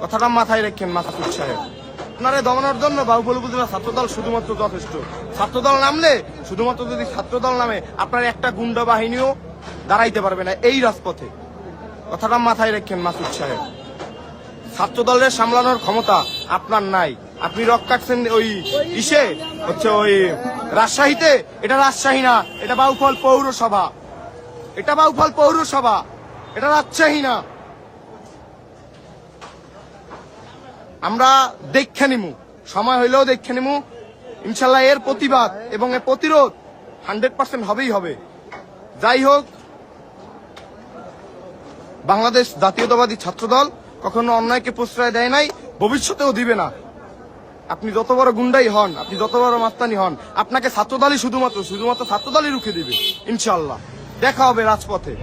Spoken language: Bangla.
কথাটা মাথায় রাখেন মাসুদ সাহেব। আপনারা দমানোর জন্য বাহুবল উপজেলা ছাত্রদল শুধুমাত্র যথেষ্ট। ছাত্রদল নামলে শুধুমাত্র যদি ছাত্রদল নামে আপনার একটা গুন্ডা বাহিনীও দাঁড়াইতে পারবে না এই রাজপথে। কথাটা মাথায় রাখেন মাসুদ সাহেব। ছাত্রদলের সামলানোর ক্ষমতা আপনার নাই। আপনি রক কাটছেন ওই ইসে হচ্ছে ওই রাজশাহীতে। এটা রাজশাহী না, এটা বাউফল পৌরসভা। এটা বাউফল পৌরসভা, এটা রাজশাহী না। আমরা দেখে নিমু, সময় হইলেও দেখে নিমু ইনশাল্লাহ। এর প্রতিবাদ এবং এর প্রতিরোধ 100% হবেই হবে। যাই হোক, বাংলাদেশ জাতীয়তাবাদী ছাত্রদল কখনো অন্যায়কে প্রশ্রয় দেয় নাই, ভবিষ্যতেও দিবে না। আপনি যত বড় গুন্ডাই হন, আপনি যত বড় মাস্তানি হন, আপনাকে ছাত্রদলই শুধুমাত্র ছাত্রদলই রুখে দিবে ইনশাল্লাহ। দেখা হবে রাজপথে।